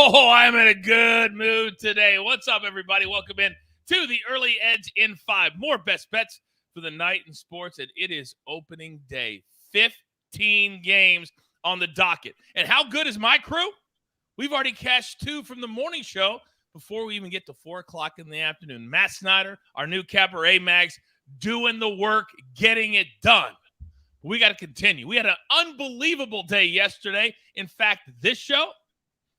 Oh, I'm in a good mood today. What's up, everybody? Welcome in to the Early Edge in 5. More best bets for the night in sports, and it is opening day. 15 games on the docket. And how good is my crew? We've already cashed 2 from the morning show before we even get to 4 o'clock in the afternoon. Matt Snyder, our new Cabaret Mags, doing the work, getting it done. We got to continue. We had an unbelievable day yesterday. In fact, this show,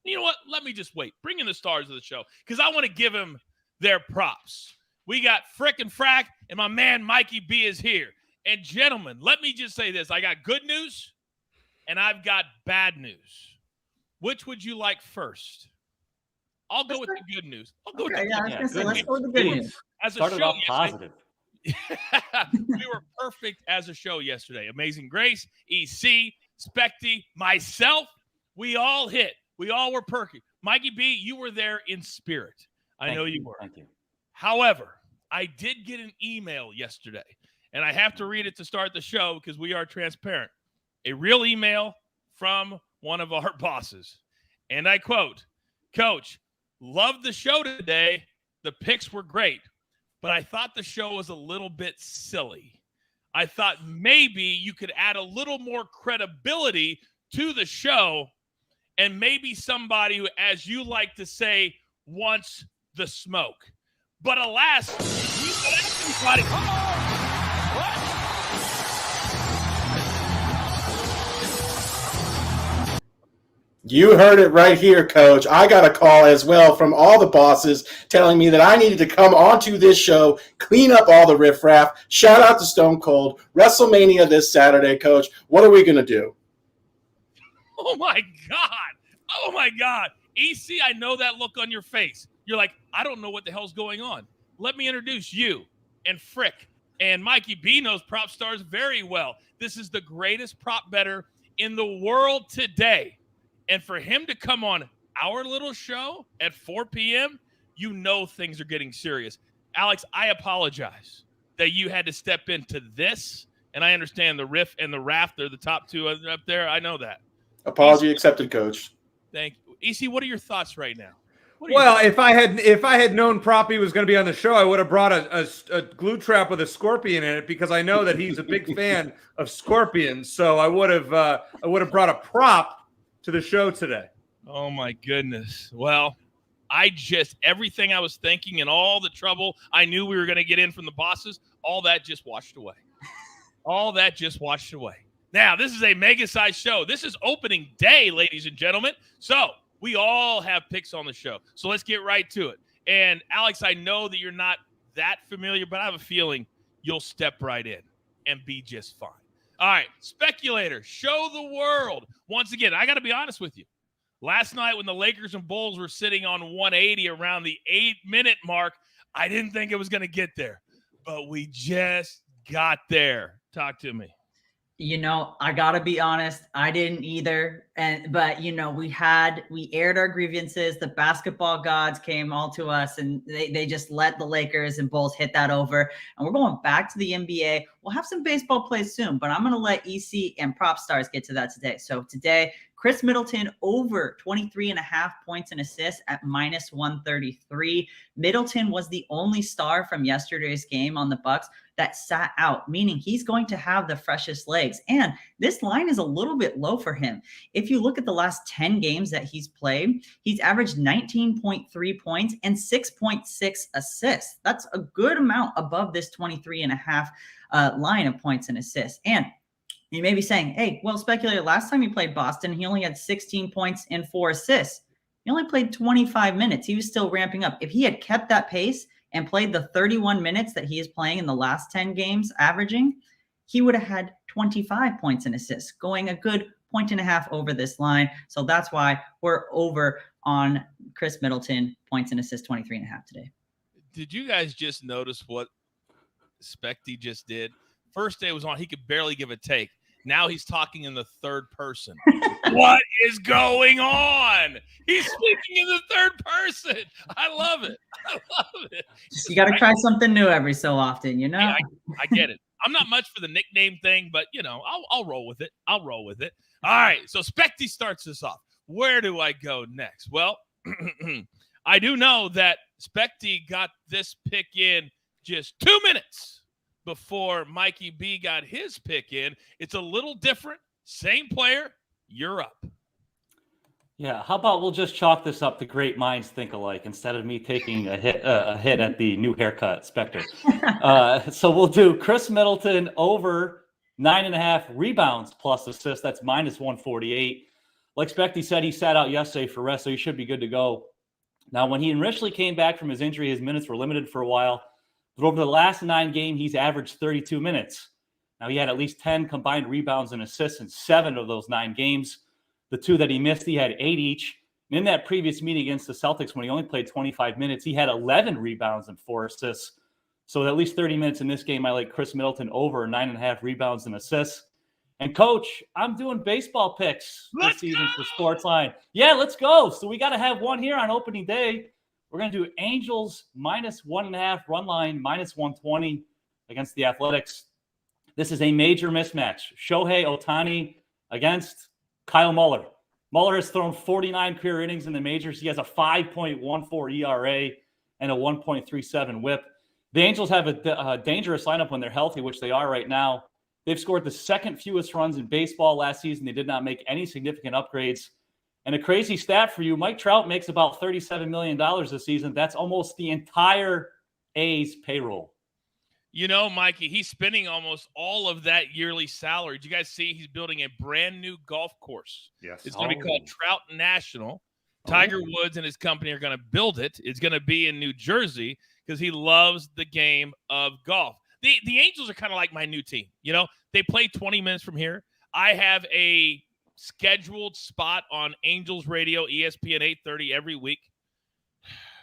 you know what? Let me just wait. Bring in the stars of the show because I want to give them their props. We got Frick and Frack, and my man Mikey B is here. And gentlemen, let me just say this. I got good news, and I've got bad news. Which would you like first? I'll go with the good news. I'll go with the good news. Let's go with the good news. As a Started show off positive. we were perfect as a show yesterday. Amazing Grace, EC, Specty, myself, we all hit. We all were perky. Mikey B, you were there in spirit. I know you were. Thank you. However, I did get an email yesterday, and I have to read it to start the show because we are transparent. A real email from one of our bosses. And I quote, "Coach, loved the show today. The picks were great, but I thought the show was a little bit silly. I thought maybe you could add a little more credibility to the show and maybe somebody who, as you like to say, wants the smoke. But alas, we said everybody." You heard it right here, Coach. I got a call as well from all the bosses telling me that I needed to come onto this show, clean up all the riffraff. Shout out to Stone Cold. WrestleMania this Saturday, Coach. What are we going to do? Oh, my God. Oh, my God. EC, I know that look on your face. You're like, I don't know what the hell's going on. Let me introduce you and Frick. And Mikey B knows Propstarz very well. This is the greatest prop bettor in the world today. And for him to come on our little show at 4 p.m., you know things are getting serious. Alex, I apologize that you had to step into this. And I understand the riff and the raft are the top 2 up there. I know that. Apology accepted, Coach. Thank you. EC, what are your thoughts right now? Well, if I had known Proppy was going to be on the show, I would have brought a glue trap with a scorpion in it because I know that he's a big fan of scorpions. So I would have brought a prop to the show today. Oh my goodness. Well, everything I was thinking and all the trouble I knew we were going to get in from the bosses, all that just washed away. All that just washed away. Now, this is a mega-sized show. This is opening day, ladies and gentlemen. So we all have picks on the show. So let's get right to it. And Alex, I know that you're not that familiar, but I have a feeling you'll step right in and be just fine. All right, speculator, show the world. Once again, I got to be honest with you. Last night when the Lakers and Bulls were sitting on 180 around the 8-minute mark, I didn't think it was going to get there. But we just got there. Talk to me. You know, I got to be honest. I didn't either. But, you know, we aired our grievances. The basketball gods came all to us, and they just let the Lakers and Bulls hit that over. And we're going back to the NBA. We'll have some baseball plays soon, but I'm going to let EC and Propstarz get to that today. So today, Chris Middleton over 23.5 points and assists at minus 133. Middleton was the only star from yesterday's game on the Bucks that sat out, meaning he's going to have the freshest legs. And this line is a little bit low for him. If you look at the last 10 games that he's played, he's averaged 19.3 points and 6.6 assists. That's a good amount above this 23.5 line of points and assists. And you may be saying, hey, well, speculator, last time he played Boston, he only had 16 points and 4 assists. He only played 25 minutes. He was still ramping up. If he had kept that pace and played the 31 minutes that he is playing in the last 10 games averaging, he would have had 25 points and assists, going a good 1.5 over this line. So that's why we're over on Chris Middleton, points and assists, 23.5 today. Did you guys just notice what Specty just did? First day was on, he could barely give a take. Now he's talking in the third person. What is going on? He's speaking in the third person. I love it. I love it. You got to try something new every so often, you know? I get it. I'm not much for the nickname thing, but, you know, I'll roll with it. All right, so Specty starts us off. Where do I go next? Well, I do know that Specty got this pick in just 2 minutes before Mikey B got his pick in. It's a little different. Same player. You're up. Yeah, how about we'll just chalk this up to great minds think alike instead of me taking a hit at the new haircut, Spector. So we'll do Chris Middleton over 9.5 rebounds plus assists. That's minus 148. Like Specty said, he sat out yesterday for rest, so he should be good to go. Now, when he initially came back from his injury, his minutes were limited for a while. But over the last 9 games, he's averaged 32 minutes. Now, he had at least 10 combined rebounds and assists in 7 of those 9 games. The 2 that he missed, he had 8 each. And in that previous meeting against the Celtics, when he only played 25 minutes, he had 11 rebounds and 4 assists. So at least 30 minutes in this game, I like Chris Middleton over 9.5 rebounds and assists. And, Coach, I'm doing baseball picks this season for SportsLine. Yeah, let's go. So we got to have one here on opening day. We're going to do Angels minus 1.5 run line, minus 120 against the Athletics. This is a major mismatch. Shohei Ohtani against Kyle Muller. Muller has thrown 49 career innings in the majors. He has a 5.14 ERA and a 1.37 whip. The Angels have a dangerous lineup when they're healthy, which they are right now. They've scored the second fewest runs in baseball last season. They did not make any significant upgrades. And a crazy stat for you, Mike Trout makes about $37 million this season. That's almost the entire A's payroll. You know, Mikey, he's spending almost all of that yearly salary. Did you guys see he's building a brand new golf course? Yes. It's going to be called Trout National. Tiger Woods and his company are going to build it. It's going to be in New Jersey because he loves the game of golf. The Angels are kind of like my new team. You know, they play 20 minutes from here. I have a scheduled spot on Angels Radio, ESPN 8:30 every week.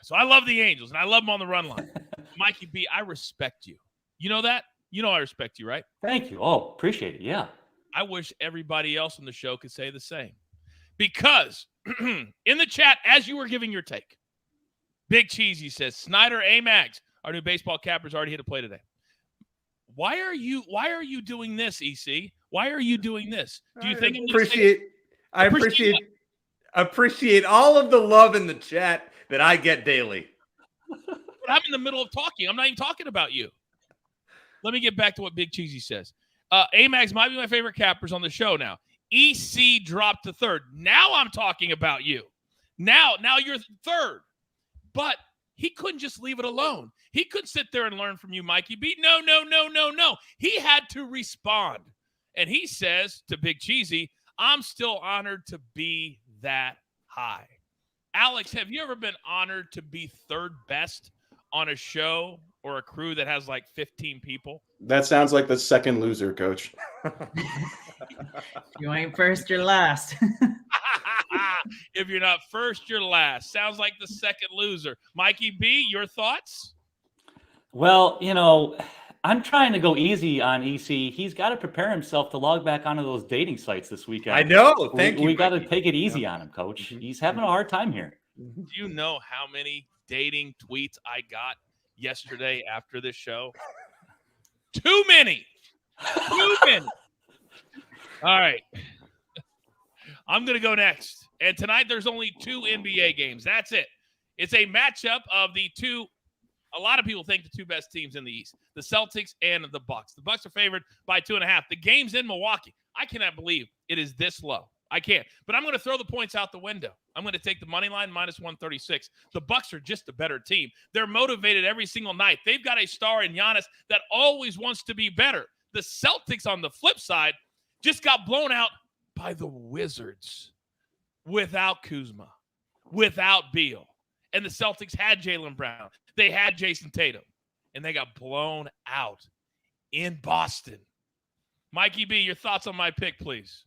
So I love the Angels, and I love them on the run line. Mikey B, I respect you. You know that? You know I respect you, right? Thank you. Oh, appreciate it. Yeah. I wish everybody else on the show could say the same. Because in the chat, as you were giving your take, Big Cheesy says, Snyder A-Mags, our new baseball capper's already hit a play today. Why are you doing this, EC? Why are you doing this? Do you think I appreciate all of the love in the chat that I get daily. But I'm in the middle of talking. I'm not even talking about you. Let me get back to what Big Cheesy says. A-Mags might be my favorite cappers on the show now. EC dropped to third. Now I'm talking about you. Now you're third. But he couldn't just leave it alone. He couldn't sit there and learn from you, Mikey B. No. He had to respond. And he says to Big Cheesy, I'm still honored to be that high. Alex, have you ever been honored to be third best on a show or a crew that has like 15 people? That sounds like the second loser, Coach. You ain't first, you're last. If you're not first, you're last. Sounds like the second loser. Mikey B, your thoughts? Well, you know, I'm trying to go easy on EC. He's got to prepare himself to log back onto those dating sites this weekend. I know. Thank you. We got to take it easy on him, Coach. Mm-hmm. He's having a hard time here. Do you know how many dating tweets I got yesterday after this show? Too many. All right. I'm going to go next. And tonight there's only 2 NBA games. That's it. It's a matchup of the two, a lot of people think the 2 best teams in the East, the Celtics and the Bucks. The Bucks are favored by 2.5. The game's in Milwaukee. I cannot believe it is this low. I can't. But I'm going to throw the points out the window. I'm going to take the money line minus 136. The Bucks are just a better team. They're motivated every single night. They've got a star in Giannis that always wants to be better. The Celtics, on the flip side, just got blown out by the Wizards without Kuzma, without Beal. And the Celtics had Jaylen Brown. They had Jason Tatum. And they got blown out in Boston. Mikey B, your thoughts on my pick, please.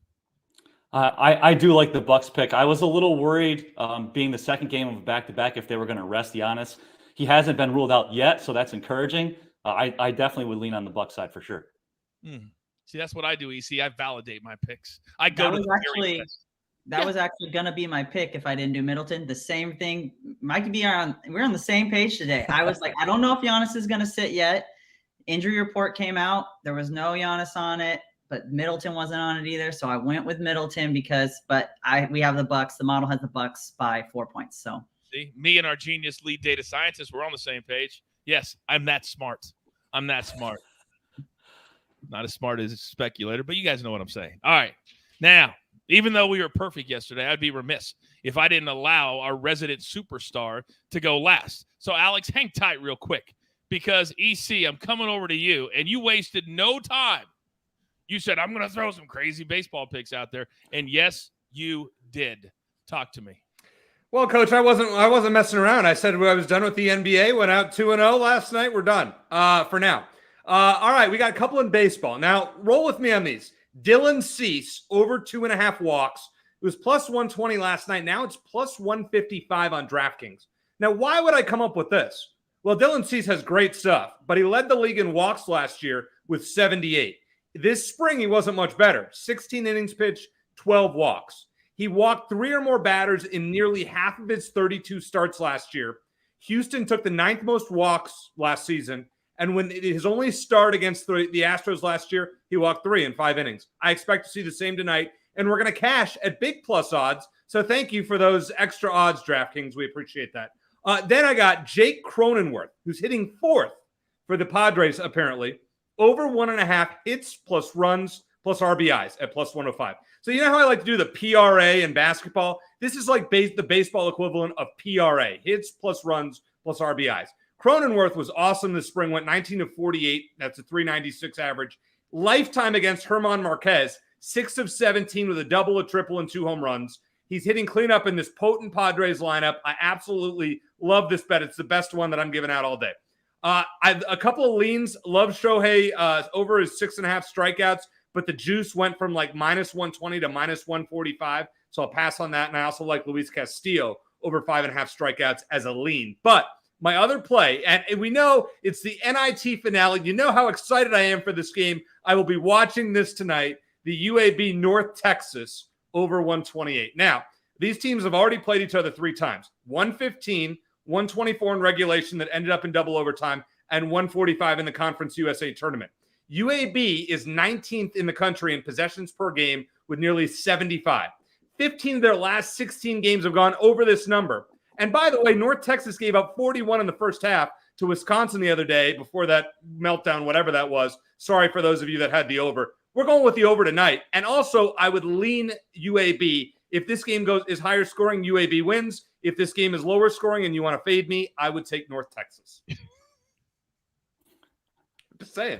I do like the Bucks pick. I was a little worried being the second game of a back-to-back if they were going to rest Giannis. He hasn't been ruled out yet, so that's encouraging. I definitely would lean on the Bucks side for sure. See, that's what I do, EC. I validate my picks. I go to the That was actually going to be my pick if I didn't do Middleton. The same thing. Mike and I we're on the same page today. I was like, I don't know if Giannis is going to sit yet. Injury report came out. There was no Giannis on it. but Middleton wasn't on it either. So I went with Middleton we have the Bucks. The model has the Bucks by 4 points. So see, me and our genius lead data scientist, we're on the same page. Yes, I'm that smart. Not as smart as a speculator, but you guys know what I'm saying. All right. Now, even though we were perfect yesterday, I'd be remiss if I didn't allow our resident superstar to go last. So, Alex, hang tight real quick because, EC, I'm coming over to you, and you wasted no time. You said, I'm going to throw some crazy baseball picks out there, and yes, you did. Talk to me. Well, Coach, I wasn't messing around. I said I was done with the NBA, went out 2-0 last night. We're done for now. All right, we got a couple in baseball. Now, roll with me on these. Dylan Cease, over 2.5 walks. It was plus 120 last night. Now it's plus 155 on DraftKings. Now, why would I come up with this? Well, Dylan Cease has great stuff, but he led the league in walks last year with 78. This spring, he wasn't much better. 16 innings pitched, 12 walks. He walked 3 or more batters in nearly half of his 32 starts last year. Houston took the 9th most walks last season. And when his only start against the Astros last year, he walked 3 in 5 innings. I expect to see the same tonight, and we're going to cash at big plus odds. So thank you for those extra odds, DraftKings. We appreciate that. Then I got Jake Cronenworth, who's hitting 4th for the Padres, apparently. Over 1.5 hits plus runs plus RBIs at plus 105. So you know how I like to do the PRA in basketball? This is like the baseball equivalent of PRA, hits plus runs plus RBIs. Cronenworth was awesome this spring, went 19 of 48. That's a 396 average. Lifetime against German Marquez, 6 of 17 with a double, a triple, and 2 home runs. He's hitting cleanup in this potent Padres lineup. I absolutely love this bet. It's the best one that I'm giving out all day. A couple of leans. Love Shohei over his 6.5 strikeouts, but the juice went from like minus 120 to minus 145. So I'll pass on that. And I also like Luis Castillo over 5.5 strikeouts as a lean. But my other play, and we know it's the NIT finale. You know how excited I am for this game. I will be watching this tonight, the UAB North Texas over 128. Now, these teams have already played each other 3 times. 115, 124 in regulation that ended up in double overtime, and 145 in the Conference USA tournament. UAB is 19th in the country in possessions per game with nearly 75. 15 of their last 16 games have gone over this number. And by the way, North Texas gave up 41 in the first half to Wisconsin the other day before that meltdown, whatever that was. Sorry for those of you that had the over. We're going with the over tonight. And also, I would lean UAB. If this game is higher scoring, UAB wins. If this game is lower scoring and you want to fade me, I would take North Texas. Just saying.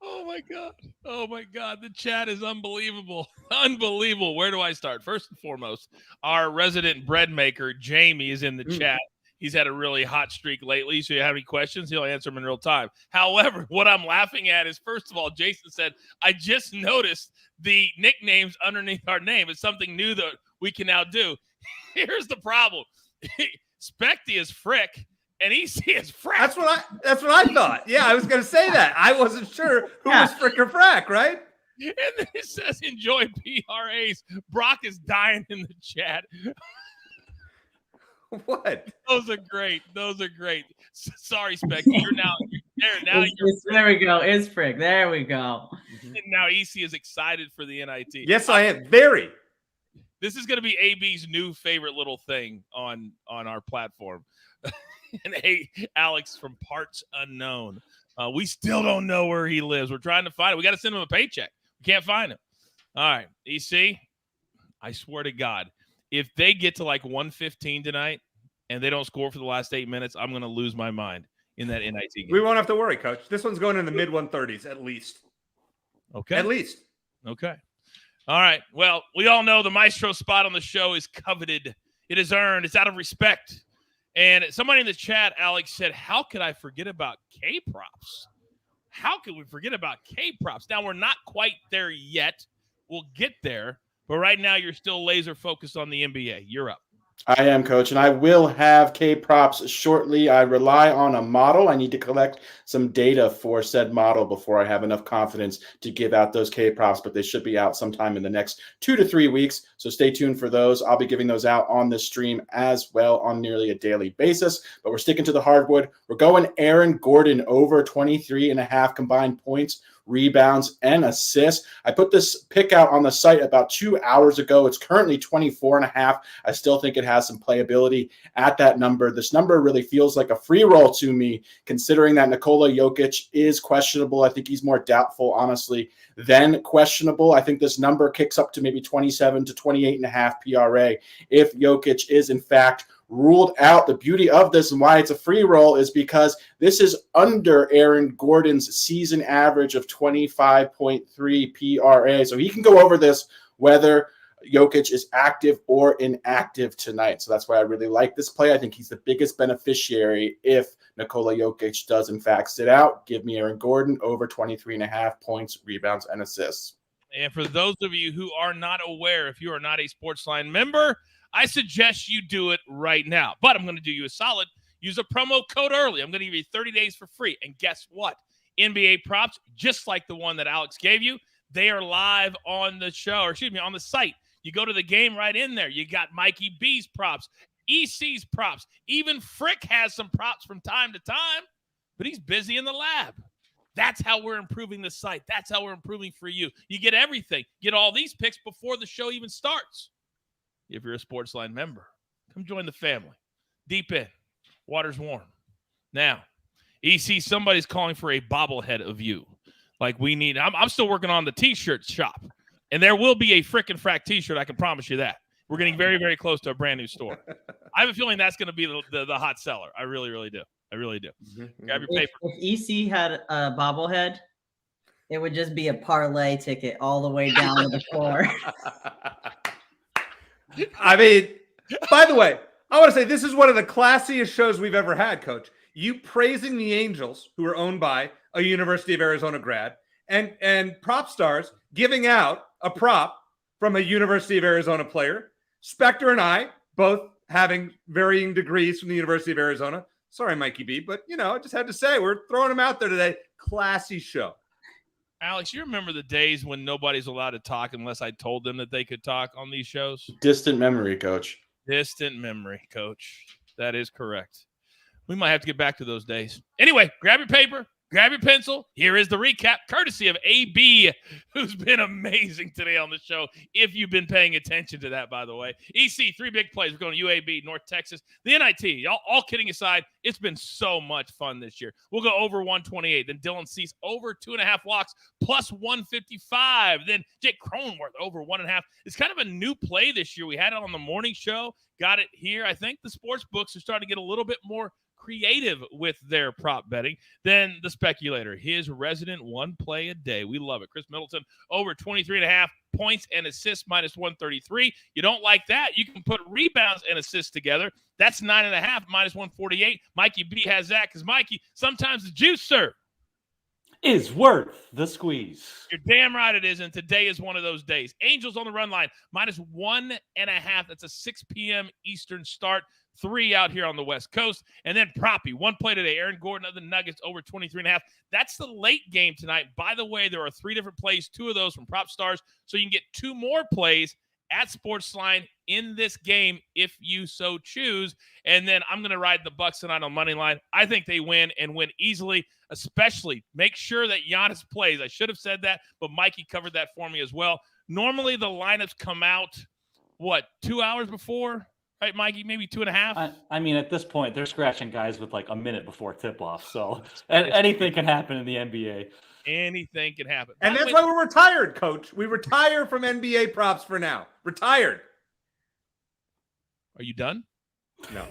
Oh, my God. Oh, my God. The chat is unbelievable. Unbelievable. Where do I start? First and foremost, our resident bread maker, Jamie, is in the chat. He's had a really hot streak lately, so if you have any questions, he'll answer them in real time. However, what I'm laughing at is, first of all, Jason said, I just noticed the nicknames underneath our name. It's something new that we can now do. Here's the problem. Specty is Frick. And EC is Frack. That's what I thought. Yeah, I was going to say that. I wasn't sure who was Frick or Frack, right? And then it says, enjoy PRAs. Brock is dying in the chat. What? Those are great. Sorry, Spec. You're there. Now there we go. It's Frick. There we go. And now EC is excited for the NIT. Yes, I am. Very. This is going to be AB's new favorite little thing on our platform. And hey, Alex from Parts Unknown. We still don't know where he lives. We're trying to find him. We got to send him a paycheck. We can't find him. All right, EC, I swear to God, if they get to like 115 tonight and they don't score for the last 8 minutes, I'm going to lose my mind in that NIT game. We won't have to worry, Coach. This one's going in the mid-130s at least. Okay. At least. Okay. All right. Well, we all know the Maestro spot on the show is coveted. It is earned. It's out of respect. And somebody in the chat, Alex, said, how could I forget about K-props? How could we forget about K-props? Now, we're not quite there yet. We'll get there. But right now, you're still laser focused on the NBA. You're up. I am, Coach, and I will have K-props shortly. I rely on a model. I need to collect some data for said model before I have enough confidence to give out those K-props, but they should be out sometime in the next 2 to 3 weeks, so stay tuned for those. I'll be giving those out on this stream as well on nearly a daily basis, but we're sticking to the hardwood. We're going Aaron Gordon over 23.5 combined points rebounds, and assists. I put this pick out on the site about 2 hours ago. It's currently 24.5. I still think it has some playability at that number. This number really feels like a free roll to me, considering that Nikola Jokic is questionable. I think he's more doubtful, honestly, than questionable. I think this number kicks up to maybe 27 to 28.5 PRA if Jokic is in fact ruled out. The beauty of this and why it's a free roll is because this is under Aaron Gordon's season average of 25.3 PRA. So he can go over this whether Jokic is active or inactive tonight. So that's why I really like this play. I think he's the biggest beneficiary if Nikola Jokic does in fact sit out. Give me Aaron Gordon over 23.5 points, rebounds, and assists. And for those of you who are not aware, if you are not a SportsLine member, I suggest you do it right now. But I'm going to do you a solid. Use a promo code early. I'm going to give you 30 days for free. And guess what? NBA props, just like the one that Alex gave you, they are live on the show, or excuse me, on the site. You go to the game right in there. You got Mikey B's props, EC's props. Even Frick has some props from time to time, but he's busy in the lab. That's how we're improving the site. That's how we're improving for you. You get everything. Get all these picks before the show even starts. If you're a SportsLine member, come join the family. Deep in. Water's warm. Now, EC, somebody's calling for a bobblehead of you. Like we need. I'm still working on the T-shirt shop. And there will be a frickin' frack T-shirt. I can promise you that. We're getting very, very close to a brand new store. I have a feeling that's going to be the hot seller. I really, really do. I really do. Grab your paper. If EC had a bobblehead, it would just be a parlay ticket all the way down to the floor. I mean, by the way, I want to say this is one of the classiest shows we've ever had, Coach. You praising the Angels, who are owned by a University of Arizona grad, and Propstarz giving out a prop from a University of Arizona player. Spector and I both having varying degrees from the University of Arizona. Sorry, Mikey B, but, I just had to say, we're throwing them out there today. Classy show. Alex, you remember the days when nobody's allowed to talk unless I told them that they could talk on these shows? Distant memory, Coach. Distant memory, Coach. That is correct. We might have to get back to those days. Anyway, grab your paper. Grab your pencil. Here is the recap, courtesy of AB, who's been amazing today on the show. If you've been paying attention to that, by the way. EC, 3 big plays. We're going to UAB, North Texas. The NIT, all kidding aside, it's been so much fun this year. We'll go over 128. Then Dylan Cease over 2.5 walks plus 155. Then Jake Cronenworth over 1.5. It's kind of a new play this year. We had it on the morning show. Got it here. I think the sports books are starting to get a little bit more creative with their prop betting. Then the speculator, his resident one play a day. We love it. Chris Middleton over 23.5 points and assists minus 133. You don't like that? You can put rebounds and assists together. That's 9.5 minus 148. Mikey B has that because Mikey, sometimes the juice, sir, is worth the squeeze. You're damn right it is, and today is one of those days. Angels on the run line, minus 1.5. That's a 6 p.m. Eastern start. 3 out here on the West Coast. And then Proppy, 1 play today. Aaron Gordon of the Nuggets over 23.5. That's the late game tonight. By the way, there are 3 different plays, 2 of those from Propstarz. So you can get 2 more plays at SportsLine in this game if you so choose. And then I'm going to ride the Bucks tonight on money line. I think they win and win easily, especially make sure that Giannis plays. I should have said that, but Mikey covered that for me as well. Normally the lineups come out, 2 hours before? Right, Mikey, maybe 2.5. I mean, at this point, they're scratching guys with like a minute before tip-off. So anything can happen in the NBA. Anything can happen. And that's why we're retired, Coach. We retire from NBA props for now. Retired. Are you done? No.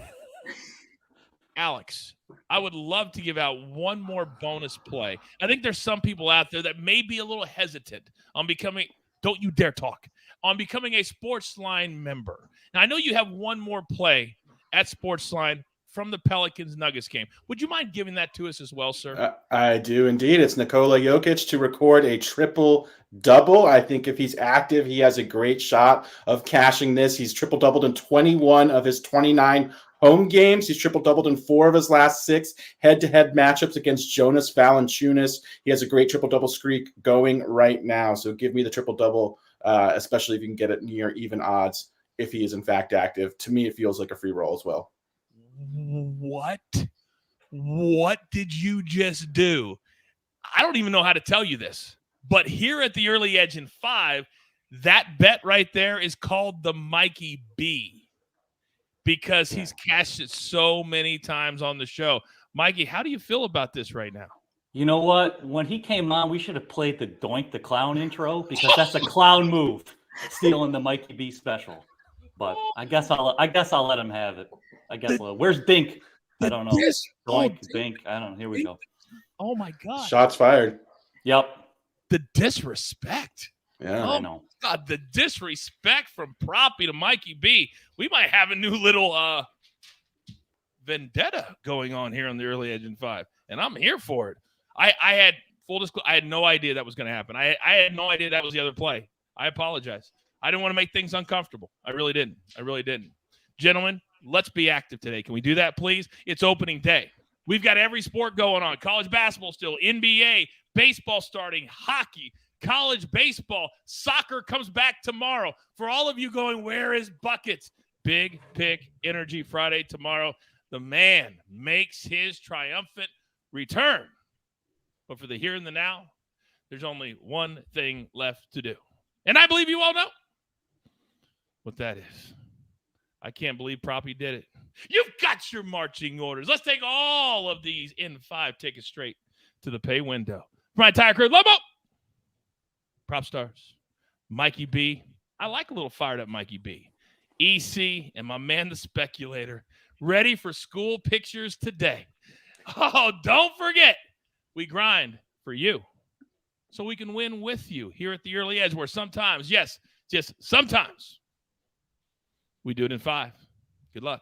Alex, I would love to give out one more bonus play. I think there's some people out there that may be a little hesitant on becoming – don't you dare talk – on becoming a SportsLine member. Now, I know you have one more play at SportsLine from the Pelicans-Nuggets game. Would you mind giving that to us as well, sir? I do indeed. It's Nikola Jokic to record a triple-double. I think if he's active, he has a great shot of cashing this. He's triple-doubled in 21 of his 29 home games. He's triple-doubled in 4 of his last 6 head-to-head matchups against Jonas Valanciunas. He has a great triple-double streak going right now. So give me the triple-double, especially if you can get it near even odds if he is in fact active. To me, it feels like a free roll as well. What did you just do? I don't even know how to tell you this, but here at the early edge in 5, that bet right there is called the Mikey B because he's cashed it so many times on the show. Mikey, how do you feel about this right now? You know what? When he came on, we should have played the Doink the Clown intro because that's a clown move, stealing the Mikey B special. But I guess I'll let him have it. Where's Dink? I don't know. Doink, Dink. I don't know. Here we go. Oh my God. Shots fired. Yep. The disrespect. Yeah. I know. God, the disrespect from Proppy to Mikey B. We might have a new little vendetta going on here on the early edge in 5, and I'm here for it. I had full disclosure. I had no idea that was going to happen. I had no idea that was the other play. I apologize. I didn't want to make things uncomfortable. I really didn't. Gentlemen, let's be active today. Can we do that, please? It's opening day. We've got every sport going on. College basketball still, NBA, baseball starting, hockey, college baseball, soccer comes back tomorrow. For all of you going, where is Buckets? Big Pick Energy Friday tomorrow. The man makes his triumphant return. But for the here and the now, there's only one thing left to do. And I believe you all know what that is. I can't believe Proppy did it. You've got your marching orders. Let's take all of these in 5, take it straight to the pay window. For my entire crew, Lobo, Propstarz, Mikey B. I like a little fired up Mikey B. EC and my man, the speculator, ready for school pictures today. Oh, don't forget, we grind for you so we can win with you here at the early edge where sometimes, yes, just sometimes, we do it in 5. Good luck.